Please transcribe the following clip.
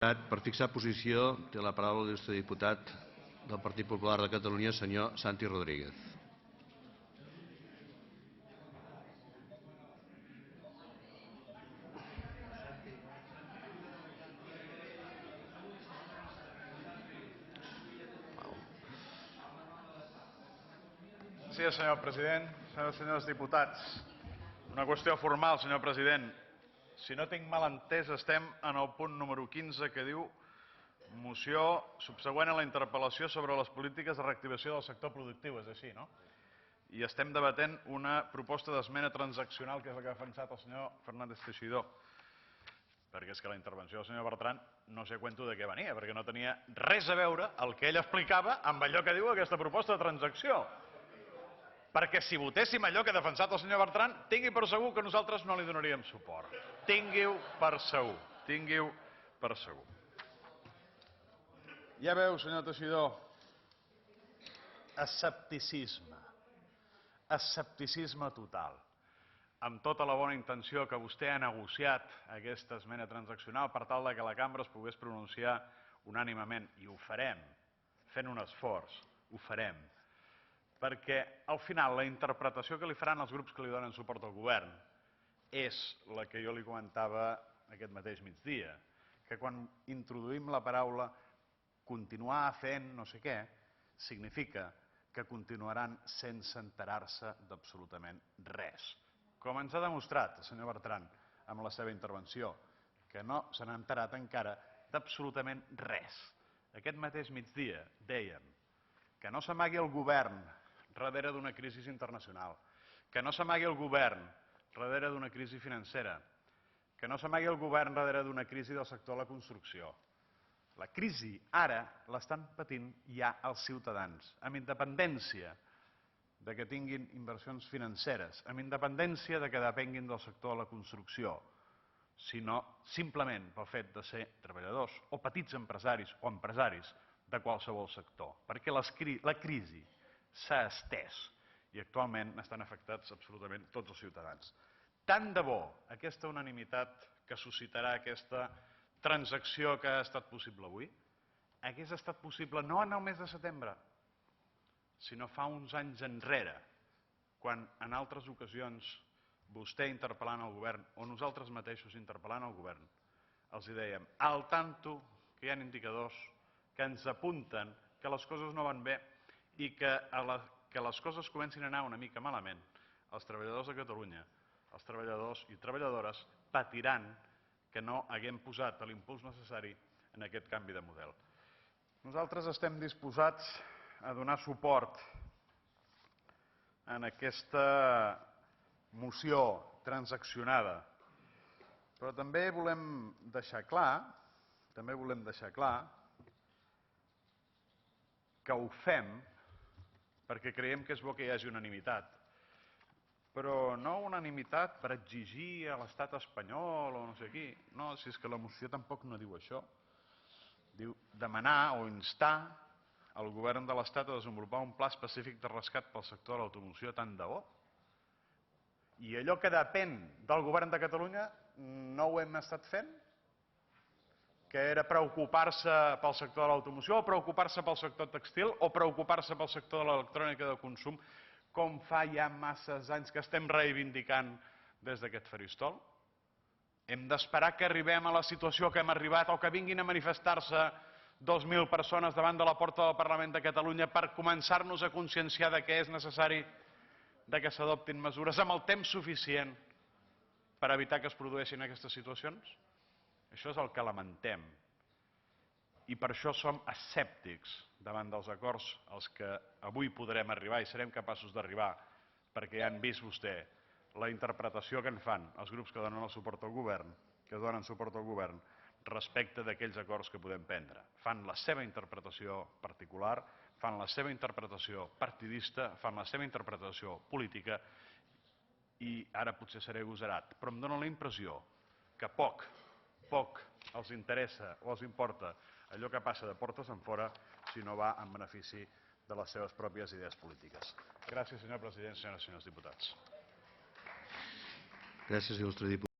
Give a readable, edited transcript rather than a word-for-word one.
Per fixar posició té la paraula l'il·lustre diputat del Partit Popular de Catalunya, senyor Santi Rodríguez. Sí, senyor president, senyors i senyors diputats. Una qüestió formal, senyor president. Si no tinc mal entès, estem en el punt número 15 que diu moció subsegüent a la interpel·lació sobre les polítiques de reactivació del sector productiu. És així, no? I estem debatent una proposta d'esmena transaccional que és la que ha defensat el senyor Fernández Teixidó. Perquè és que la intervenció del senyor Bertran no sé a cuento de què venia, perquè no tenia res a veure el que ell explicava amb allò que diu aquesta proposta de transacció. Perquè si votéssim allò que ha defensat el senyor Bertran, tingui per segur que nosaltres no li donaríem suport. Tingui-ho per segur. Tingui-ho per segur. Ja veu, senyor Teixidó, escepticisme. Escepticisme total. Amb tota la bona intenció que vostè ha negociat aquesta esmena transaccional per tal que la cambra es pogués pronunciar unànimement. I ho farem, fent un esforç, ho farem. Perquè al final la interpretació que li faran els grups que li donen suport al govern és la que jo li comentava aquest mateix migdia, que quan introduïm la paraula continuar fent no sé què, significa que continuaran sense enterar-se d'absolutament res. Com ens ha demostrat el senyor Bertran amb la seva intervenció, que no se n'ha enterat encara d'absolutament res. Aquest mateix migdia dèiem que no s'amagui el govern darrere d'una crisi internacional, que no s'amagui el govern darrere d'una crisi financera, que no s'amagui el govern darrere d'una crisi del sector de la construcció. La crisi ara l'estan patint ja els ciutadans, amb independència de que tinguin inversions financeres, amb independència de que depenguin del sector de la construcció, sinó simplement pel fet de ser treballadors o petits empresaris o empresaris de qualsevol sector, perquè la crisi s'ha estès i actualment n'estan afectats absolutament tots els ciutadans. Tant de bo aquesta unanimitat que suscitarà aquesta transacció que ha estat possible avui hagués estat possible no en el mes de setembre, sinó fa uns anys enrere, quan en altres ocasions vostè interpel·lant el govern o nosaltres mateixos interpel·lant el govern els dèiem al tanto que hi ha indicadors que ens apunten que les coses no van bé i que les coses comencin a anar una mica malament, els treballadors de Catalunya, els treballadors i treballadores patiran que no haguem posat l'impuls necessari en aquest canvi de model. Nosaltres estem disposats a donar suport en aquesta moció transaccionada, però també volem deixar clar que ho fem perquè creiem que és bo que hi hagi unanimitat, però no unanimitat per exigir a l'estat espanyol o no sé qui. No, si és que la moció tampoc no diu això. Diu demanar o instar el govern de l'Estat a desenvolupar un pla específic de rescat pel sector de l'automoció, tant de bo. I allò que depèn del govern de Catalunya no ho hem estat fent? Que era preocupar-se pel sector de l'automoció o preocupar-se pel sector textil o preocupar-se pel sector de l'electrònica de consum, com fa ja masses anys que estem reivindicant des d'aquest faristol? Hem d'esperar que arribem a la situació que hem arribat o que vinguin a manifestar-se 2.000 persones davant de la porta del Parlament de Catalunya per començar-nos a conscienciar que és necessari que s'adoptin mesures amb el temps suficient per evitar que es produeixin aquestes situacions? Això és el que lamentem i per això som escèptics davant dels acords als que avui podrem arribar i serem capaços d'arribar, perquè ja han vist vostè la interpretació que en fan els grups que donen suport al govern, respecte d'aquells acords que podem prendre. Fan la seva interpretació particular, fan la seva interpretació partidista, fan la seva interpretació política i ara potser seré agosarat, però em dóna la impressió que poc els interessa o els importa allò que passa de portes enfora si no va en benefici de les seves pròpies idees polítiques. Gràcies, senyor president, senyores i senyors diputats. Gràcies, il·lustre diputat.